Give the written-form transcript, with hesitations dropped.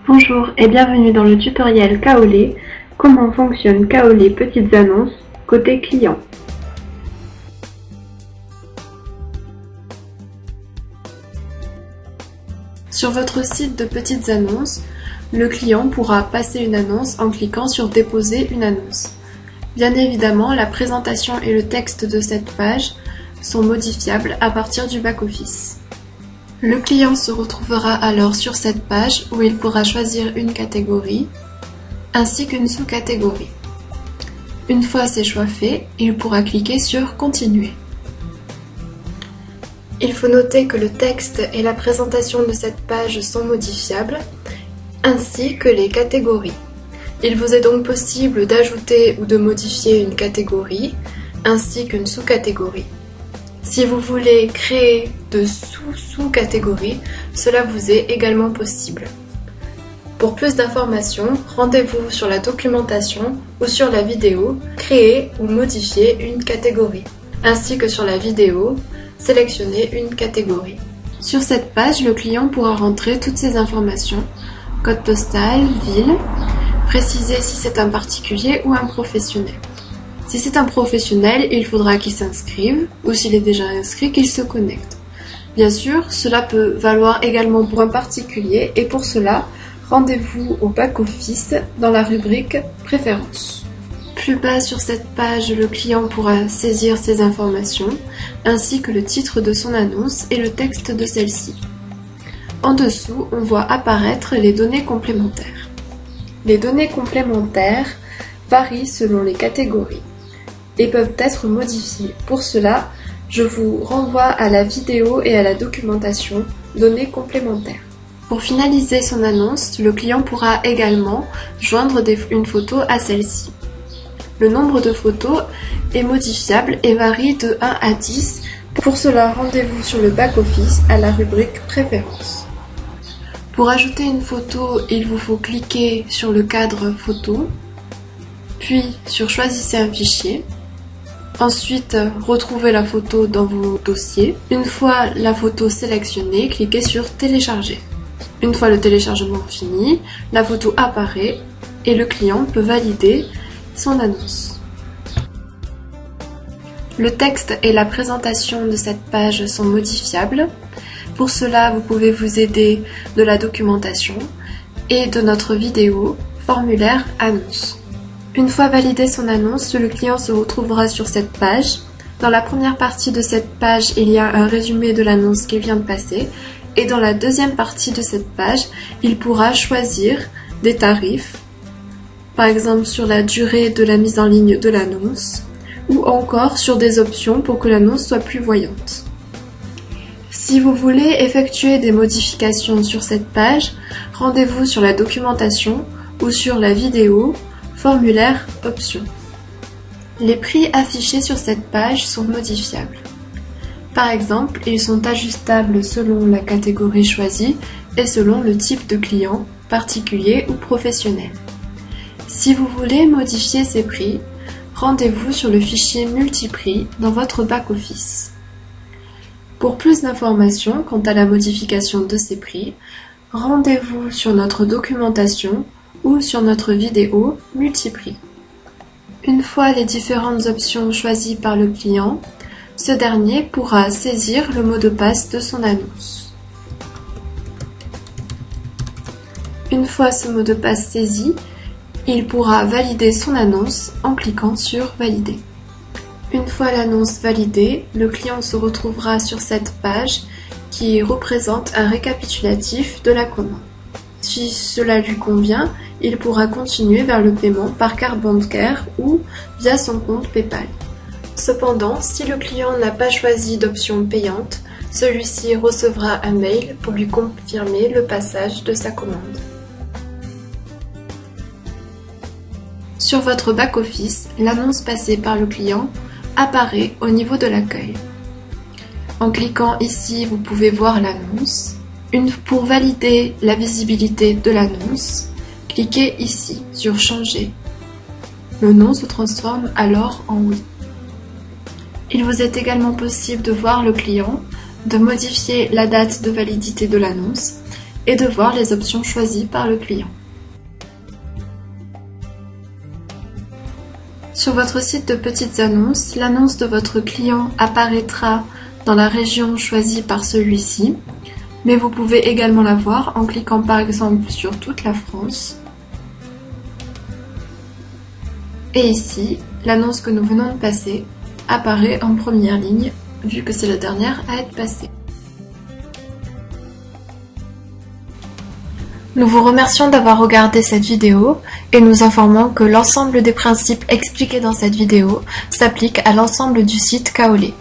Bonjour et bienvenue dans le tutoriel Kaolé, comment fonctionne Kaolé Petites Annonces côté client. Sur votre site de petites annonces, le client pourra passer une annonce en cliquant sur Déposer une annonce. Bien évidemment, la présentation et le texte de cette page sont modifiables à partir du back-office. Le client se retrouvera alors sur cette page où il pourra choisir une catégorie ainsi qu'une sous-catégorie. Une fois ces choix faits, il pourra cliquer sur Continuer. Il faut noter que le texte et la présentation de cette page sont modifiables, ainsi que les catégories. Il vous est donc possible d'ajouter ou de modifier une catégorie, ainsi qu'une sous-catégorie. Si vous voulez créer de sous-catégories, cela vous est également possible. Pour plus d'informations, rendez-vous sur la documentation ou sur la vidéo « Créer ou modifier une catégorie » ainsi que sur la vidéo « Sélectionner une catégorie ». Sur cette page, le client pourra rentrer toutes ses informations, code postal, ville, préciser si c'est un particulier ou un professionnel. Si c'est un professionnel, il faudra qu'il s'inscrive, ou s'il est déjà inscrit, qu'il se connecte. Bien sûr, cela peut valoir également pour un particulier, et pour cela, rendez-vous au back-office dans la rubrique Préférences. Plus bas sur cette page, le client pourra saisir ses informations, ainsi que le titre de son annonce et le texte de celle-ci. En dessous, on voit apparaître les données complémentaires. Les données complémentaires varient selon les catégories et peuvent être modifiées. Pour cela, je vous renvoie à la vidéo et à la documentation données complémentaires. Pour finaliser son annonce, le client pourra également joindre une photo à celle-ci. Le nombre de photos est modifiable et varie de 1 à 10. Pour cela, rendez-vous sur le back-office à la rubrique Préférences. Pour ajouter une photo, il vous faut cliquer sur le cadre photo, puis sur Choisissez un fichier. Ensuite, retrouvez la photo dans vos dossiers. Une fois la photo sélectionnée, cliquez sur Télécharger. Une fois le téléchargement fini, la photo apparaît et le client peut valider son annonce. Le texte et la présentation de cette page sont modifiables. Pour cela, vous pouvez vous aider de la documentation et de notre vidéo Formulaire Annonce. Une fois validé son annonce, le client se retrouvera sur cette page. Dans la première partie de cette page, il y a un résumé de l'annonce qu'il vient de passer. Et dans la deuxième partie de cette page, il pourra choisir des tarifs, par exemple sur la durée de la mise en ligne de l'annonce, ou encore sur des options pour que l'annonce soit plus voyante. Si vous voulez effectuer des modifications sur cette page, rendez-vous sur la documentation ou sur la vidéo Formulaire Options. Les prix affichés sur cette page sont modifiables. Par exemple, ils sont ajustables selon la catégorie choisie et selon le type de client, particulier ou professionnel. Si vous voulez modifier ces prix, rendez-vous sur le fichier Multiprix dans votre back-office. Pour plus d'informations quant à la modification de ces prix, rendez-vous sur notre documentation ou sur notre vidéo Multiprix. Une fois les différentes options choisies par le client, ce dernier pourra saisir le mot de passe de son annonce. Une fois ce mot de passe saisi, il pourra valider son annonce en cliquant sur Valider. Une fois l'annonce validée, le client se retrouvera sur cette page qui représente un récapitulatif de la commande. Si cela lui convient, il pourra continuer vers le paiement par carte bancaire ou via son compte PayPal. Cependant, si le client n'a pas choisi d'option payante, celui-ci recevra un mail pour lui confirmer le passage de sa commande. Sur votre back-office, l'annonce passée par le client apparaît au niveau de l'accueil. En cliquant ici, vous pouvez voir l'annonce. Pour valider la visibilité de l'annonce, cliquez ici sur Changer. Le nom se transforme alors en Oui. Il vous est également possible de voir le client, de modifier la date de validité de l'annonce et de voir les options choisies par le client. Sur votre site de petites annonces, l'annonce de votre client apparaîtra dans la région choisie par celui-ci, mais vous pouvez également la voir en cliquant par exemple sur toute la France. Et ici, l'annonce que nous venons de passer apparaît en première ligne, vu que c'est la dernière à être passée. Nous vous remercions d'avoir regardé cette vidéo et nous informons que l'ensemble des principes expliqués dans cette vidéo s'appliquent à l'ensemble du site Kaolé.